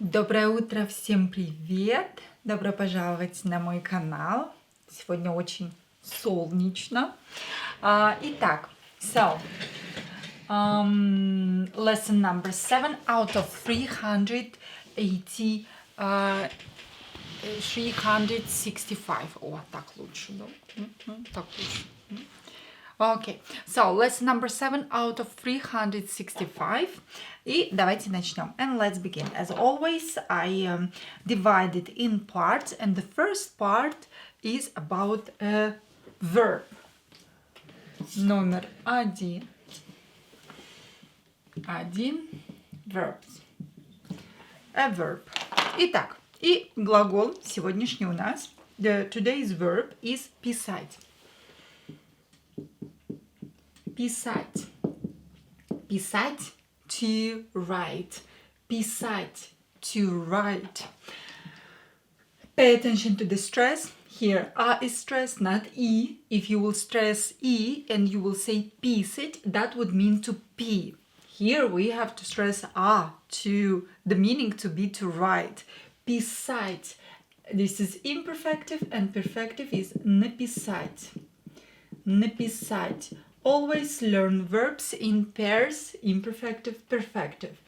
Доброе утро, всем привет! Добро пожаловать на мой канал. Сегодня очень солнечно. Итак, lesson number 7 out of 380, 365. О, так лучше, да? Так лучше. Okay, so lesson number 7 out of 365. И давайте начнем. And let's begin. As always, I divide it in parts, and the first part is about a verb. Номер один. Verbs. A verb. Итак, и глагол сегодняшний у нас. Today's verb is писать. Писать. Писать. To write. Писать. To write. Pay attention to the stress. Here, A is stressed, not E. If you will stress E and you will say писать, that would mean to pee. Here we have to stress A, to the meaning to be to write. Писать. This is imperfective, and perfective is написать. Написать. Always learn verbs in pairs, imperfective, perfective.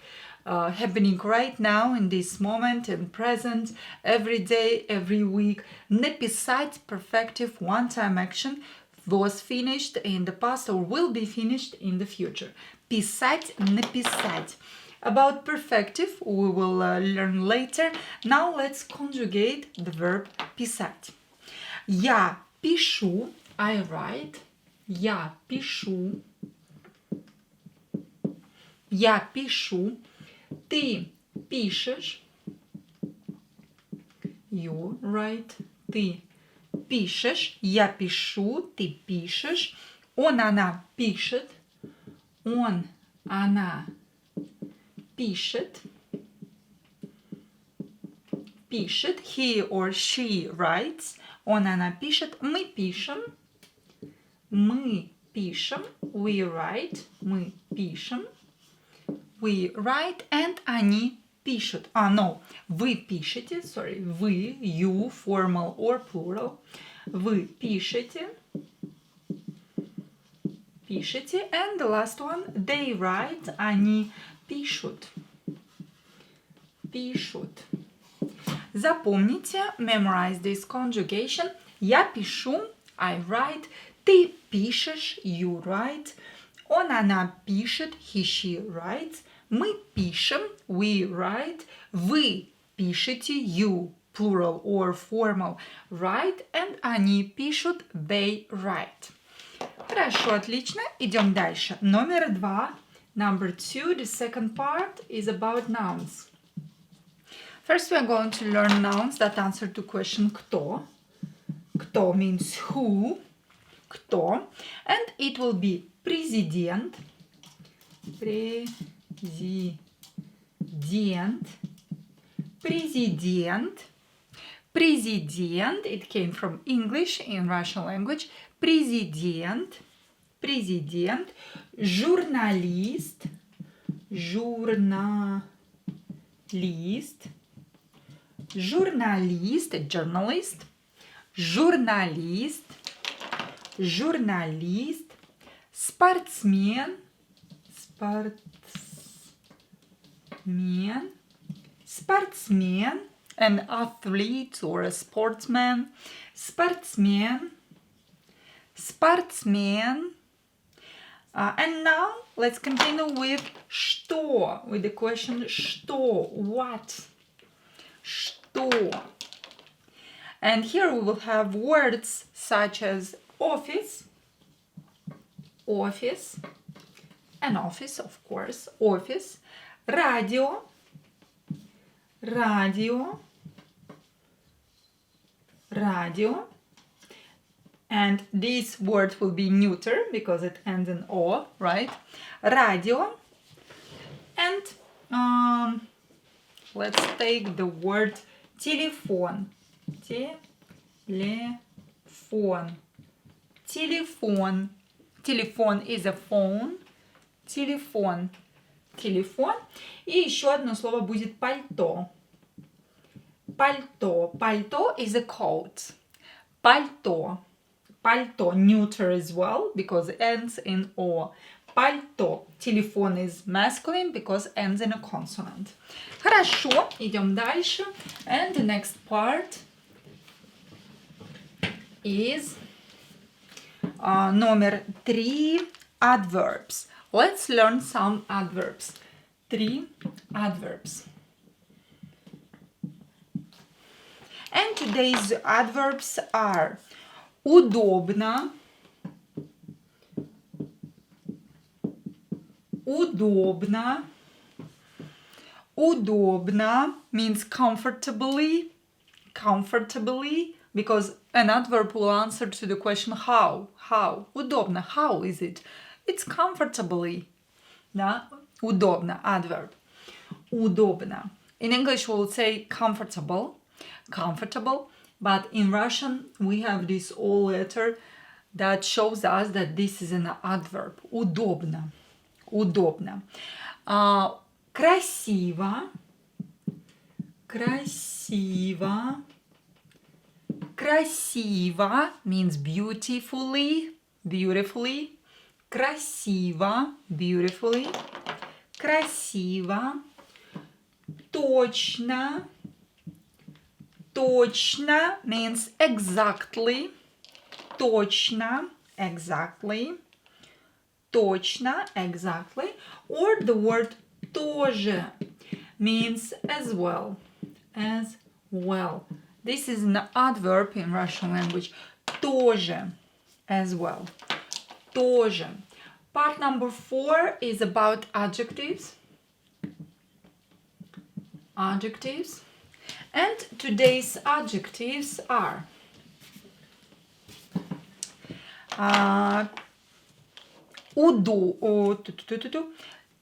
Happening right now, in this moment, and present, every day, every week. Написать, perfective, one-time action, was finished in the past or will be finished in the future. Писать, написать. About perfective, we will learn later. Now let's conjugate the verb писать. Я пишу, I write. Я пишу. Я пишу. Ты пишешь. You write. Ты пишешь. Я пишу. Ты пишешь. Он, она пишет. Он, она пишет. Пишет. He or she writes. Он, она пишет. Мы пишем. Мы пишем. We write. Мы пишем. We write. And они пишут. No. Вы пишете. Sorry. Вы, you, formal or plural. Вы пишете. Пишете. And the last one. They write. Они пишут. Пишут. Запомните. Memorize this conjugation. Я пишу. I write. Ты пишешь, you write. Он, она пишет, he, she writes. Мы пишем, we write. Вы пишете, you, plural or formal, write. And они пишут, they write. Хорошо, отлично. Идем дальше. Номер 2. Number 2, the second part is about nouns. First we are going to learn nouns that answer to question кто. Кто means who. Кто. And it will be президент. Президент. Президент. Президент. It came from English in Russian language. Президент. Президент. Журналист. Журналист. Журналист. Journalist. Журналист. Журналист, спортсмен, спортсмен, an athlete or a sportsman, спортсмен, спортсмен. And now let's continue with что, with the question что, what, что. And here we will have words such as office, office, an office, of course, office, radio, radio, radio, and this word will be neuter because it ends in O, right? Radio, and let's take the word телефон, телефон. Telephone. Telephone is a phone. Telephone. телефон. И еще одно слово будет пальто. Пальто. Пальто is a coat. Пальто. Пальто. Neuter as well, because it ends in O. Пальто. Телефон is masculine, because ends in a consonant. Хорошо, идем дальше. And the next part is номер 3, adverbs. Let's learn some adverbs. 3 adverbs. And today's adverbs are удобно, удобно, удобно means comfortably, comfortably, because an adverb will answer to the question how, удобно, how is it? It's comfortably, да, удобно, adverb, удобно. In English we'll say comfortable, comfortable, but in Russian we have this O letter that shows us that this is an adverb, удобно, удобно. Красиво, красиво, красиво means beautifully, beautifully, красиво, beautifully, красиво, точно, точно means exactly, точно, exactly, точно, exactly, or the word тоже means as well, as well. This is an adverb in Russian language, тоже, as well, тоже. Part number 4 is about adjectives. Adjectives. And today's adjectives are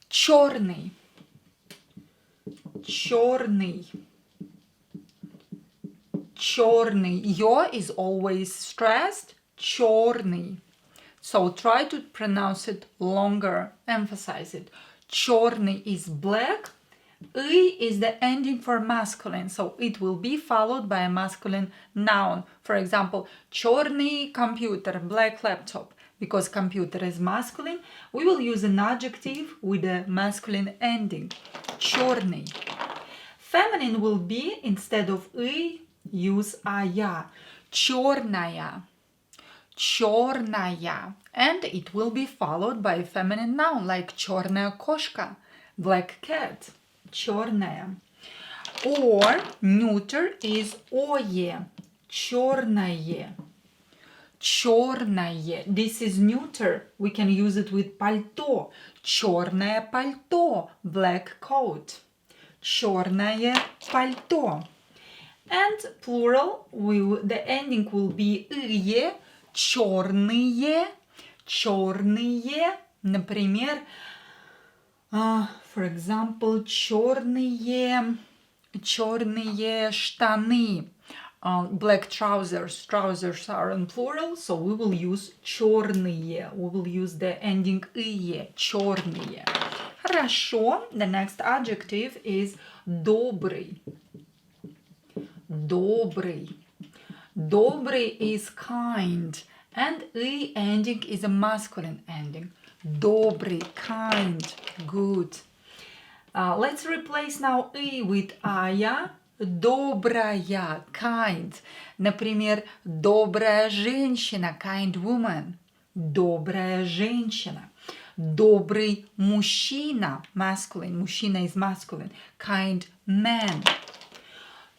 черный, черный, черный. Yo is always stressed, черный. So try to pronounce it longer, emphasize it. Черный is black. И is the ending for masculine, so it will be followed by a masculine noun. For example, черный computer, black laptop. Because computer is masculine, we will use an adjective with a masculine ending. Черный. Feminine will be, instead of и, use ая. Черная. Черная. And it will be followed by a feminine noun like черная кошка, black cat. Черная. Or neuter is ое. Черное. Черное. This is neuter. We can use it with пальто. Черное пальто. Black coat. Черное пальто. And plural, the ending will be ие. Черные. Черные. Например, for example, черные штаны. Black trousers. Trousers are in plural, so we will use черные. We will use the ending ие. Черные. Хорошо. The next adjective is добрый. Добрый. Добрый is kind. And и ending is a masculine ending. Добрый, kind, good. Let's replace now и with ая. Добрая, kind. Например, добрая женщина, kind woman. Добрая женщина. Добрый мужчина, masculine. Мужчина is masculine. Kind man.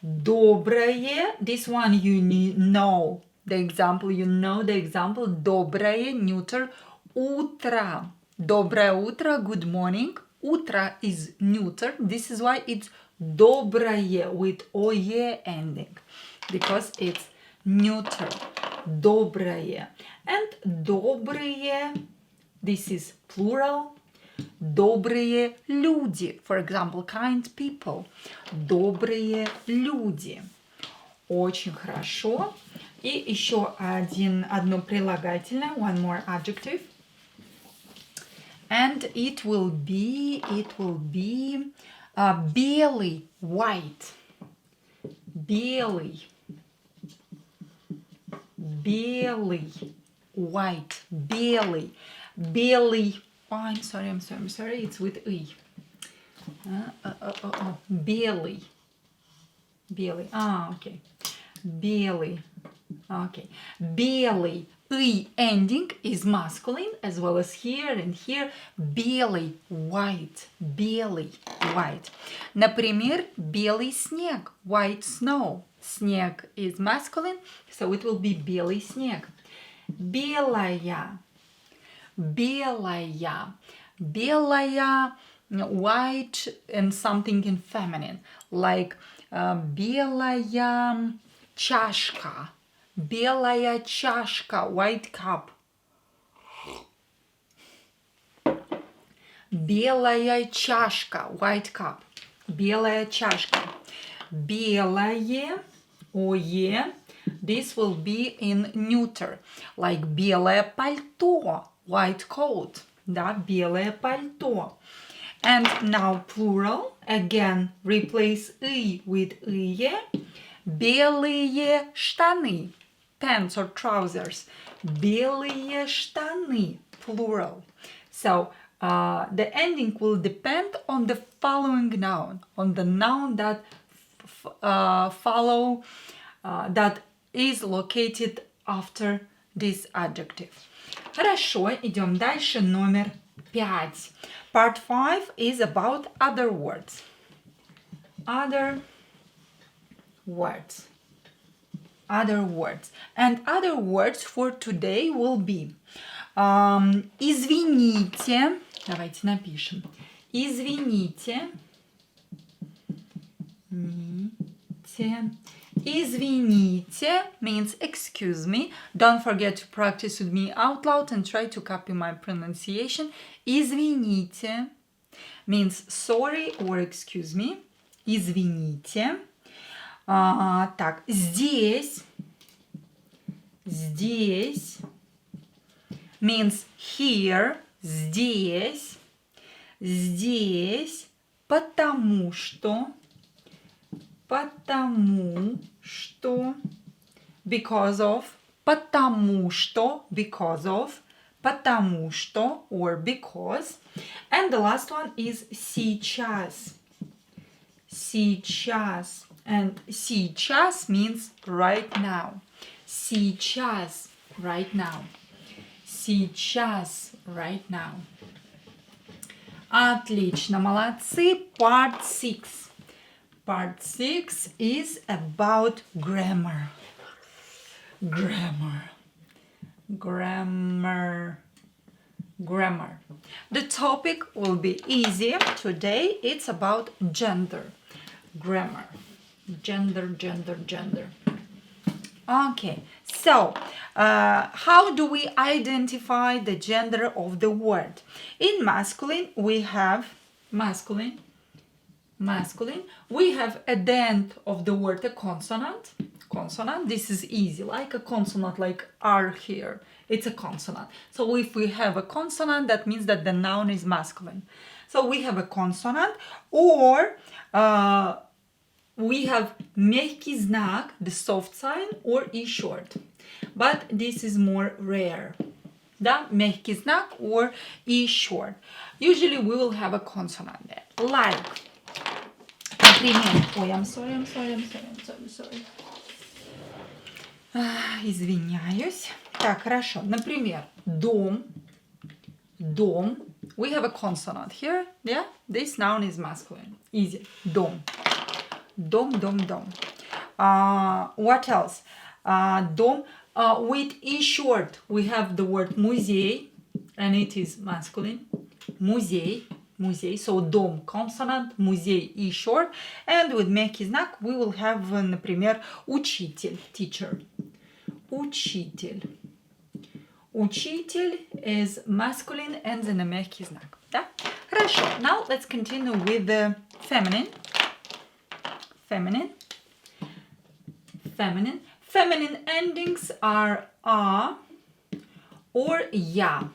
Доброе, this one you know. The example, you know the example. Доброе, neuter. Утро. Доброе утро, good morning. Утро is neuter. This is why it's доброе with ое ending. Because it's neuter. Доброе. And добрые, this is plural. Добрые люди. For example, kind people. Добрые люди. Очень хорошо. И еще одно прилагательное. One more adjective. And it will be barely white. Barely white. Barely. Oh, I'm sorry. It's with E. Barely. Okay. Barely. Okay. Barely. E ending is masculine as well as here and here. Белый, white. Белый, white. Например, белый снег. White snow. Снег is masculine, so it will be белый снег. Белая. Белая. Белая, white and something in feminine. Like белая чашка. Белая чашка, white cup. Белая чашка, white cup. Белая чашка. Белое, ое. This will be in neuter. Like белое пальто, white coat. Да, белое пальто. And now plural. Again, replace и with ие. Белые штаны. Pants or trousers. Белые штаны, plural. So the ending will depend on the following noun, on the noun that that is located after this adjective. Хорошо, идем дальше. Номер 5. Part 5 is about other words. Other words. And other words for today will be извините. Давайте напишем. Извините. Извините means excuse me. Don't forget to practice with me out loud and try to copy my pronunciation. Извините means sorry or excuse me. Извините. Так, здесь means here, здесь, потому что, because of, потому что, or because. And the last one is сейчас. And сейчас means right now. Сейчас, right now. Отлично, молодцы. Part 6. Part 6 is about grammar. The topic will be easy. Today it's about gender. Grammar. Gender. Okay, so how do we identify the gender of the word? In masculine, we have masculine. We have at the end of the word a consonant. This is easy, like a consonant, like R here. It's a consonant. So if we have a consonant, that means that the noun is masculine. So we have a consonant, or we have мягкий знак, the soft sign, or E short. But this is more rare. Да? Мягкий знак or E short. Usually we will have a consonant there. Like, например, I'm sorry. Извиняюсь. Так, хорошо. Например, дом. We have a consonant here. Yeah? This noun is masculine. Easy. Дом. What else? Дом. With E short, we have the word музей, and it is masculine. Музей. So дом consonant, музей E short, and with мягкий знак we will have, например, учитель, teacher. Учитель is masculine and then a мягкий знак. Да? Хорошо. Now let's continue with the feminine. Feminine endings are a or я.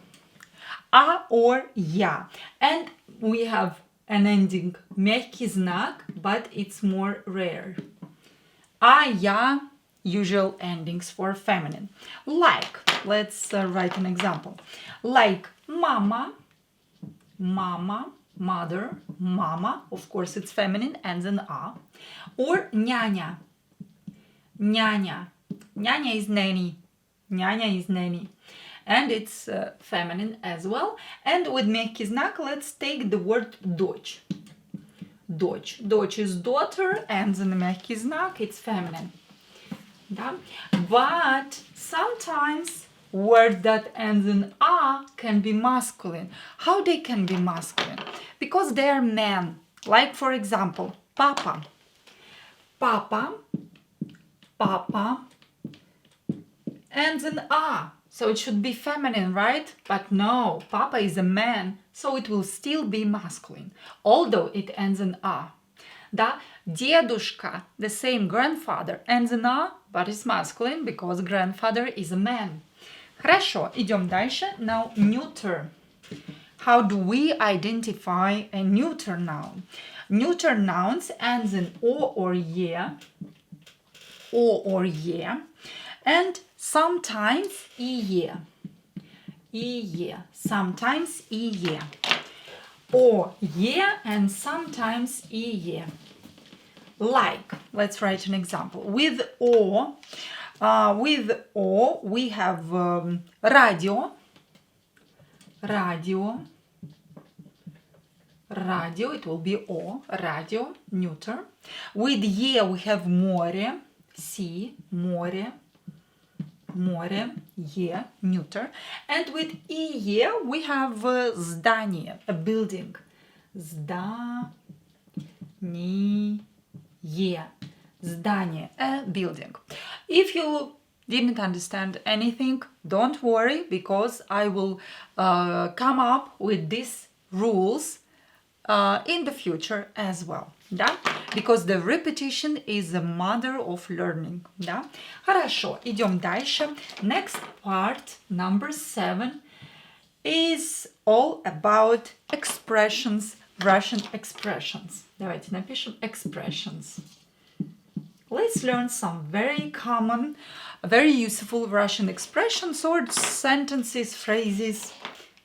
a or я. And we have an ending мягкий знак, but it's more rare. А, я, usual endings for feminine. Like, let's write an example. Like mama, mama, mother, mama, of course it's feminine, ends in a. Or няня, няня. Няня is nanny. Няня is nanny. And it's feminine as well. And with мягкий знак, let's take the word дочь. Дочь. Дочь is daughter, ends in мягкий знак, it's feminine. Да? But sometimes word that ends in a can be masculine. How they can be masculine? Because they are men. Like for example, papa. Papa, papa, ends in a. So it should be feminine, right? But no, papa is a man, so it will still be masculine, although it ends in a. Да? Дедушка, the same grandfather, ends in a, but it's masculine because grandfather is a man. Хорошо, идем дальше. Now, neuter. How do we identify a neuter noun? Neuter nouns ends in o or ye, and sometimes ie. Sometimes ie. Or ye and sometimes ie. Like, let's write an example. With o we have radio. Radio, it will be o, radio, neuter. With ye we have море, sea, море, ye, neuter. And with ie we have здание, a building. Здание, здание, a building. If you didn't understand anything, don't worry, because I will come up with these rules in the future as well, да? Because the repetition is the mother of learning, да? Хорошо, идем дальше. Next part, number 7, is all about expressions, Russian expressions. Давайте напишем expressions. Let's learn some very common, very useful Russian expressions or sentences, phrases.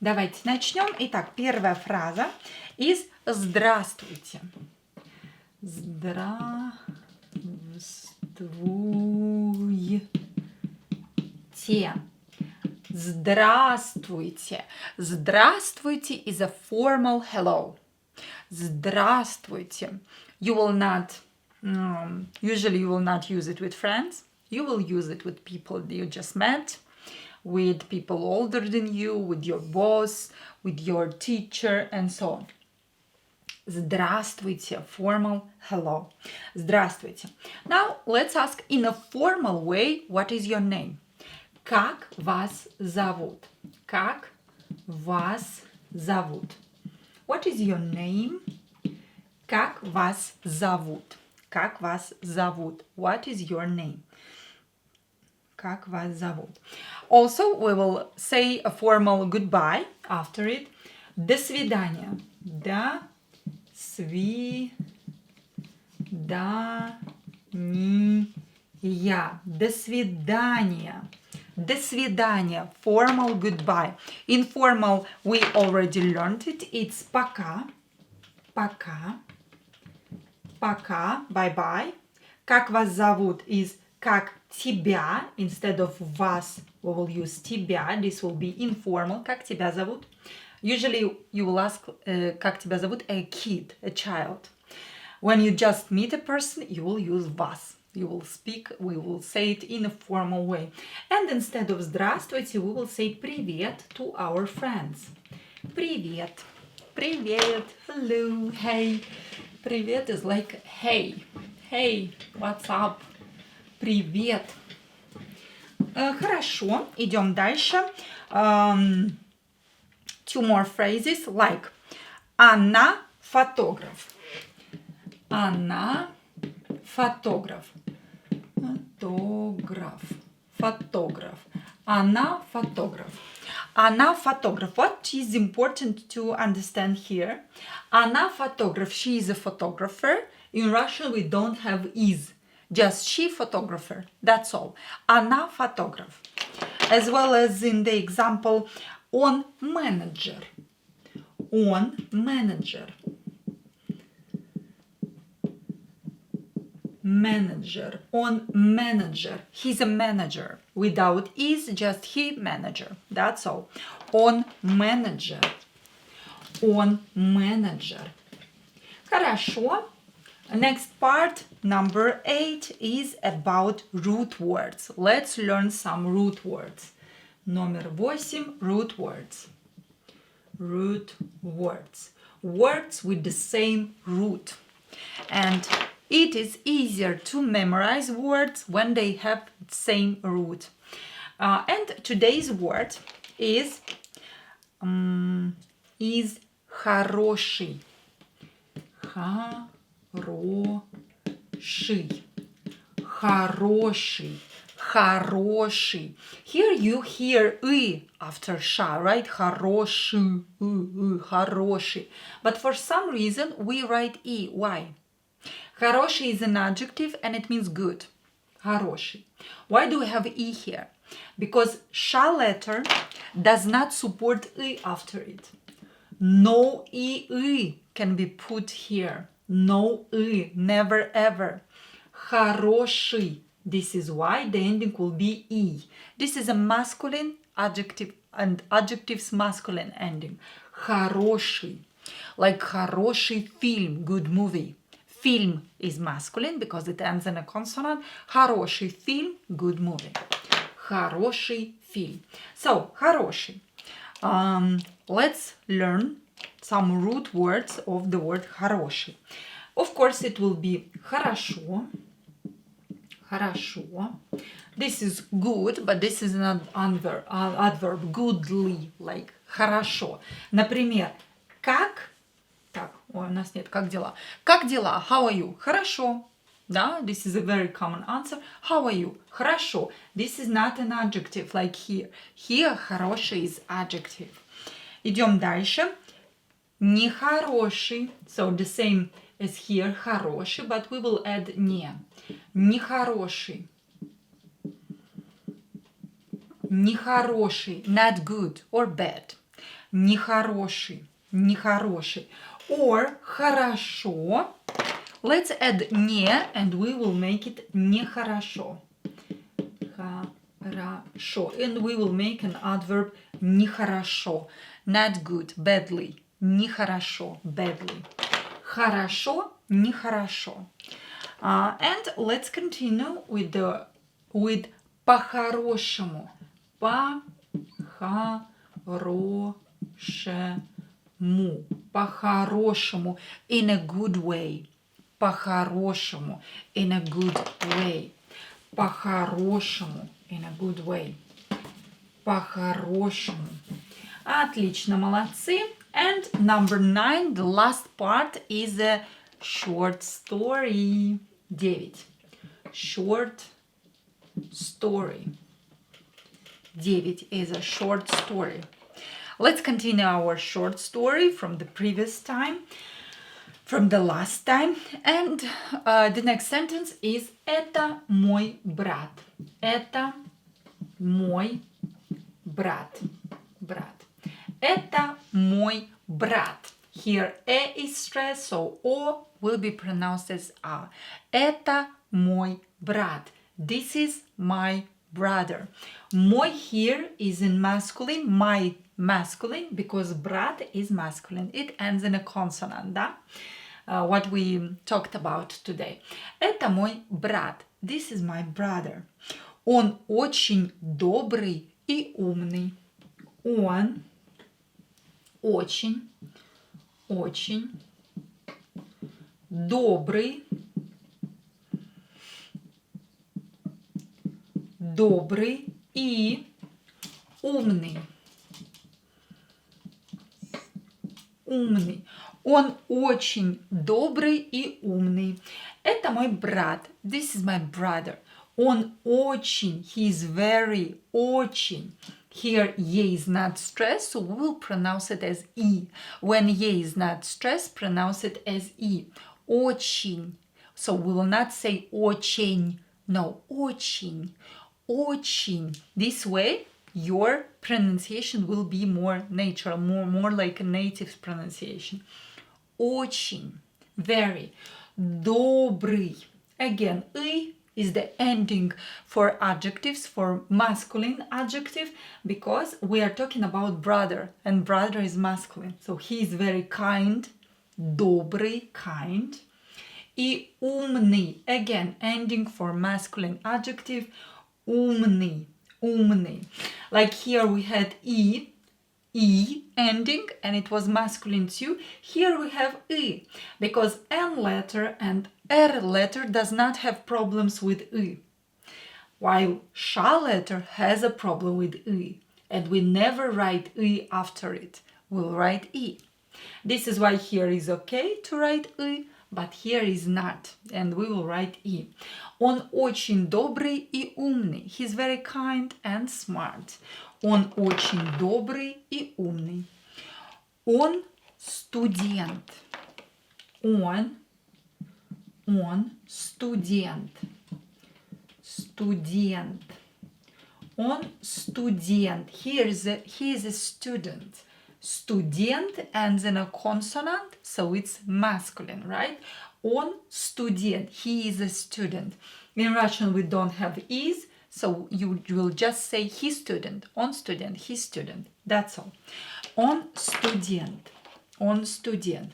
Давайте начнем. Итак, первая фраза is «Здравствуйте». Здравствуйте. Здравствуйте. Здравствуйте is a formal hello. Здравствуйте. You will not, usually you will not use it with friends. You will use it with people you just met, with people older than you, with your boss, with your teacher, and so on. Здравствуйте, formal hello. Здравствуйте. Now let's ask in a formal way, what is your name? Как вас зовут? Как вас зовут? What is your name? Как вас зовут? Как вас зовут? What is your name? Как вас зовут? Also, we will say a formal goodbye after it. До свидания. До свидания. До свидания. До свидания. Formal goodbye. Informal, we already learned it. It's пока. Пока. Пока. Bye-bye. Как вас зовут is как тебя. Instead of вас, we will use тебя. This will be informal. Как тебя зовут? Usually you will ask как тебя зовут a kid, a child. When you just meet a person, you will use вас. You will speak, we will say it in a formal way. And instead of здравствуйте, we will say привет to our friends. Привет. Привет. Hello. Hey. Привет is like hey. Hey, what's up? Привет. Хорошо, идем дальше. Two more phrases like она фотограф. Она фотограф. Фотограф. Она фотограф. Она фотограф. What is important to understand here? Она фотограф. She is a photographer. In Russian we don't have is. Just she photographer. That's all. Она фотограф. As well as in the example, он менеджер. Он менеджер. Manager. On manager. He's a manager. Without is, just he manager. That's all. On manager. On manager. Хорошо. Next part, number 8, is about root words. Let's learn some root words. Номер 8, root words. Root words. Words with the same root. And it is easier to memorize words when they have the same root. And today's word is хороший. Хороший. Хороший. Хороший. Here you hear I after sha, right? Хороший. Хороший. But for some reason we write I. Why? Хороший is an adjective and it means good. Хороший. Why do we have I here? Because sha letter does not support I after it. No I can be put here. No I, never ever. Хороший. This is why the ending will be I. This is a masculine adjective and adjectives masculine ending. Хороший. Like хороший film, good movie. Film is masculine because it ends in a consonant. Хороший film, good movie. Хороший film. So, хороший. Let's learn some root words of the word хороший. Of course, it will be хорошо. Хорошо. This is good, but this is an adverb. Goodly, like хорошо. Например, как... Так, ой, у нас нет, как дела? Как дела? How are you? Хорошо. Да, this is a very common answer. How are you? Хорошо. This is not an adjective like here. Here, хороший is adjective. Идем дальше. Нехороший. So the same as here, хороший, but we will add не. Нехороший. Нехороший. Not good or bad. Нехороший. Нехороший. Or хорошо. Let's add не and we will make it нехорошо. Хорошо. And we will make an adverb нехорошо. Not good, badly. Нехорошо, badly. Хорошо, нехорошо. And let's continue with по-хорошему. По-хорошему. По-хорошему. In a good way. По-хорошему. In a good way. По-хорошему. In a good way. По-хорошему. Отлично, молодцы. And number 9, the last part is a short story. 9. Short story. 9 is a short story. Let's continue our short story from the previous time, from the last time. And the next sentence is Это мой брат. Это мой брат. Брат. Это мой брат. Here E is stressed, so O will be pronounced as A. Это мой брат. This is my brother. Мой here is in masculine, my masculine, because брат is masculine. It ends in a consonant, да? What we talked about today. Это мой брат. This is my brother. Он очень добрый и умный. Он очень добрый и умный. Умный. Он очень добрый и умный. Это мой брат. This is my brother. Он очень, he is very, очень. Here, ye is not stressed, so we will pronounce it as e. When ye is not stressed, pronounce it as e. Очень. So we will not say очень. No, очень. Очень. This way, your pronunciation will be more natural, more like a native pronunciation. Очень. Very. Добрый. Again, и is the ending for adjectives, for masculine adjective, because we are talking about brother, and brother is masculine. So he is very kind, добрый, kind. И умный, again, ending for masculine adjective, умный, умный. Like here we had e ending, and it was masculine too. Here we have e, because n letter and r letter does not have problems with e, while sh letter has a problem with e, and we never write e after it. We'll write e. This is why here is okay to write e, but here is not, and we will write e. Он очень добрый и умный. He's very kind and smart. Он очень добрый и умный. Он студент. Он студент. Студент. Он студент. He is a student. Student ends in a consonant, so it's masculine, right? Он студент. He is a student. In Russian, we don't have is, so you will just say he student. Он студент, he student. That's all. Он студент. Он студент.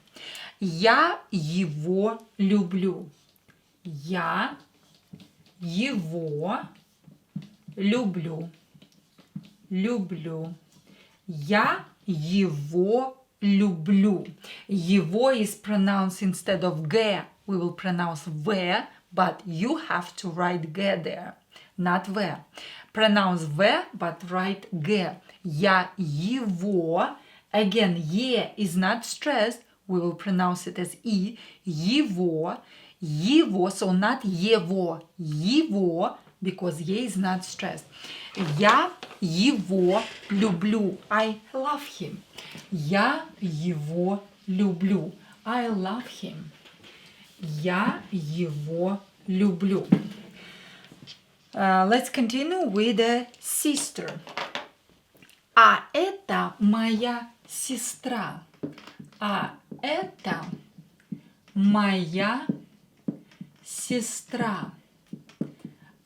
Я его люблю. Я его люблю. Люблю. Я его люблю. Его is pronounced instead of г. We will pronounce в, but you have to write г there, not в. Pronounce в, but write г. Я его. Again, е is not stressed. We will pronounce it as и. Его. Его, so not его. Его, because е is not stressed. Я его люблю. I love him. Я его люблю. I love him. Я его люблю. Let's continue with the sister. А это моя сестра. А это моя сестра.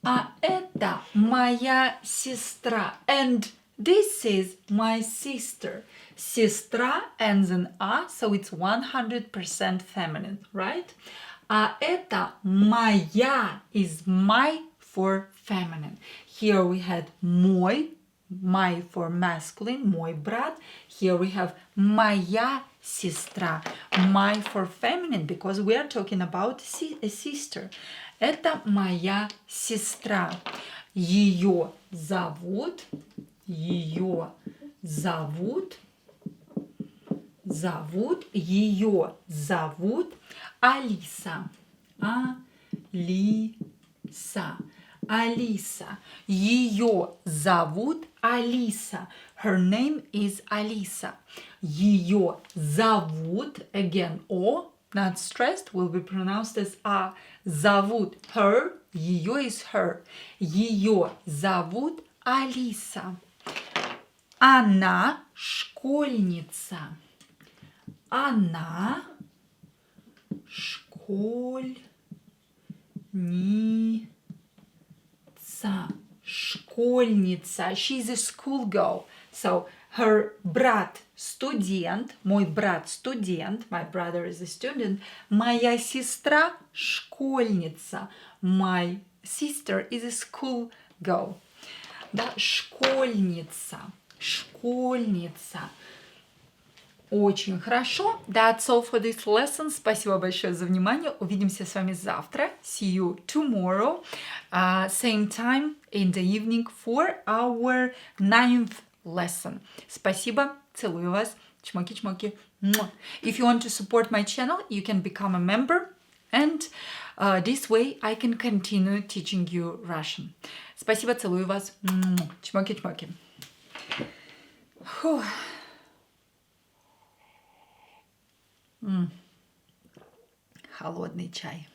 А это моя сестра. And this is my sister. Сестра ends in a, so it's 100% feminine, right? А это моя is my for feminine. Here we had мой, my for masculine, мой брат. Here we have моя сестра, my for feminine, because we are talking about a sister. Это моя сестра. Ее зовут ее Алиса. Алиса. Ее зовут Алиса. Her name is Alisa. Ее зовут, again, O, not stressed, will be pronounced as A. Зовут, her, ее is her. Ее зовут Алиса. Она школьница. Она школьница. Школьница. She's a schoolgirl. So her брат студент, мой брат студент, my brother is a student, моя сестра школьница, my sister is a schoolgirl. Да, школьница. Очень хорошо. That's all for this lesson. Спасибо большое за внимание. Увидимся с вами завтра. See you tomorrow. Same time in the evening for our 9th lesson. Спасибо. Целую вас. Чмоки-чмоки. If you want to support my channel, you can become a member. And this way I can continue teaching you Russian. Спасибо, целую вас. Чмоки-чмоки. Холодный чай.